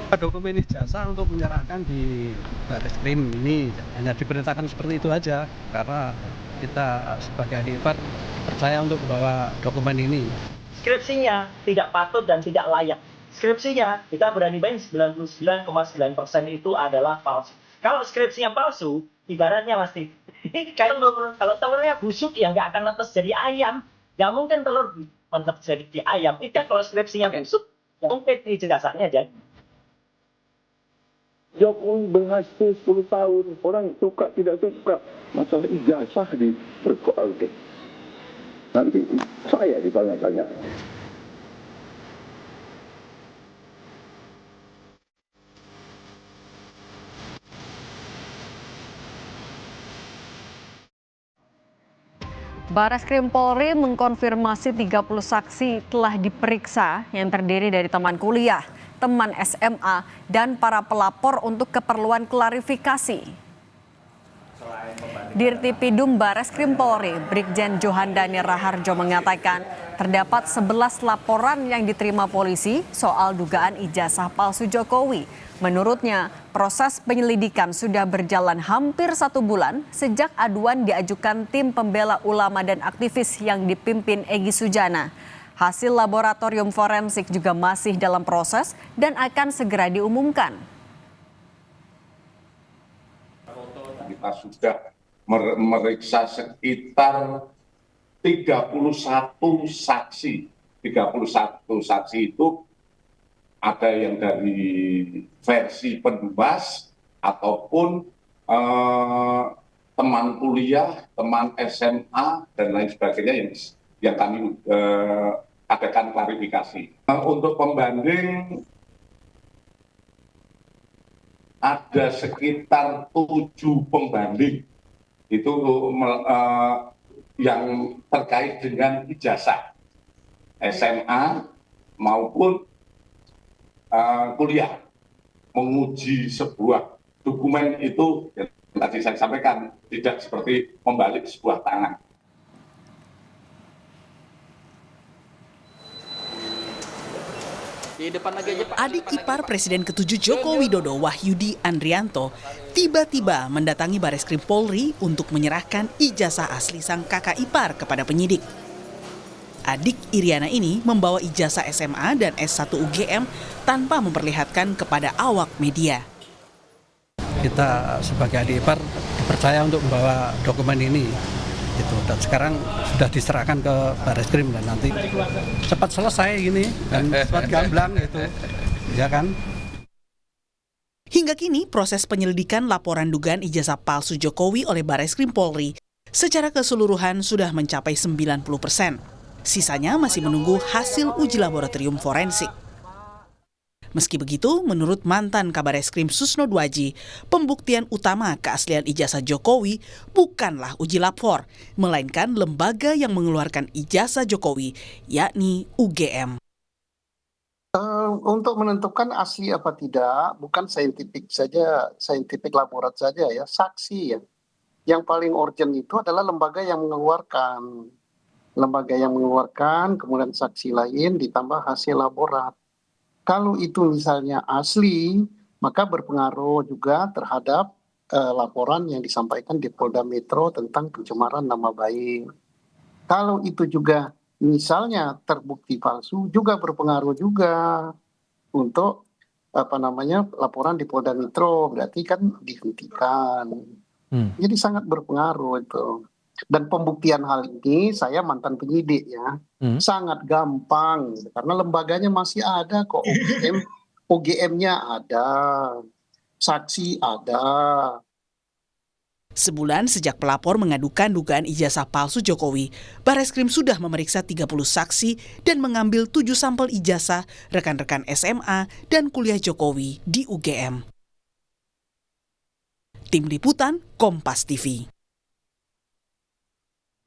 Dokumen ijazah untuk menyerahkan di Bareskrim ini hanya diperintahkan seperti itu aja, karena kita sebagai ahli IPAR percaya untuk membawa dokumen ini. Skripsinya tidak patut dan tidak layak. Skripsinya kita berani bayang 99,9% itu adalah palsu. Kalau skripsinya palsu, ibaratnya pasti kalau telurnya busuk ya nggak akan netes jadi ayam. Nggak mungkin telur menetes jadi ayam. Itu kalau skripsinya busuk, ya mungkin ijazahnya jadi. Jokowi berhasil 10 tahun, orang suka tidak suka, masalah ijazah dipersoalkan. Nanti saya ditanya-tanya. Bareskrim Polri mengkonfirmasi 30 saksi telah diperiksa yang terdiri dari teman kuliah, teman SMA, dan para pelapor untuk keperluan klarifikasi. Dirtipidum Bareskrim Polri, Brigjen Johandani Raharjo mengatakan terdapat 11 laporan yang diterima polisi soal dugaan ijazah palsu Jokowi. Menurutnya, proses penyelidikan sudah berjalan hampir 1 bulan sejak aduan diajukan tim pembela ulama dan aktivis yang dipimpin Egy Sujana. Hasil laboratorium forensik juga masih dalam proses dan akan segera diumumkan. Kita sudah memeriksa sekitar 31 saksi. 31 saksi itu ada yang dari versi penugas ataupun teman kuliah, teman SMA dan lain sebagainya yang kami adakan klarifikasi. Untuk pembanding ada sekitar 7 pembanding itu yang terkait dengan ijazah SMA maupun kuliah, menguji sebuah dokumen itu yang tadi saya sampaikan tidak seperti membalik sebuah tangan. Adik ipar Presiden ke-7 Joko Widodo, Wahyudi Andrianto, tiba-tiba mendatangi Bareskrim Polri untuk menyerahkan ijazah asli sang kakak ipar kepada penyidik. Adik Iriana ini membawa ijazah SMA dan S1 UGM tanpa memperlihatkan kepada awak media. Kita sebagai ahli IPAR dipercaya untuk membawa dokumen ini. Dan sekarang sudah diserahkan ke Bareskrim dan nanti cepat selesai ini dan cepat gamblang itu, ya kan? Hingga kini proses penyelidikan laporan dugaan ijazah palsu Jokowi oleh Bareskrim Polri secara keseluruhan sudah mencapai 90%. Sisanya masih menunggu hasil uji laboratorium forensik. Meski begitu, menurut mantan Kabareskrim Susno Dwaji, pembuktian utama keaslian ijazah Jokowi bukanlah uji lapor, melainkan lembaga yang mengeluarkan ijazah Jokowi, yakni UGM. Untuk menentukan asli apa tidak, bukan saintifik saja, saintifik laborat saja ya, saksi ya. Yang paling urgent itu adalah lembaga yang mengeluarkan. Lembaga yang mengeluarkan, kemudian saksi lain ditambah hasil laborat. Kalau itu misalnya asli, maka berpengaruh juga terhadap laporan yang disampaikan di Polda Metro tentang pencemaran nama baik. Kalau itu juga misalnya terbukti palsu, juga berpengaruh juga untuk laporan di Polda Metro, berarti kan dihentikan. Jadi sangat berpengaruh itu. Dan pembuktian hal ini saya mantan penyidik ya, sangat gampang karena lembaganya masih ada kok, OGM-nya ada, saksi ada. Sebulan sejak pelapor mengadukan dugaan ijazah palsu Jokowi, Bareskrim sudah memeriksa 30 saksi dan mengambil 7 sampel ijazah rekan-rekan SMA dan kuliah Jokowi di UGM. Tim Liputan Kompas TV.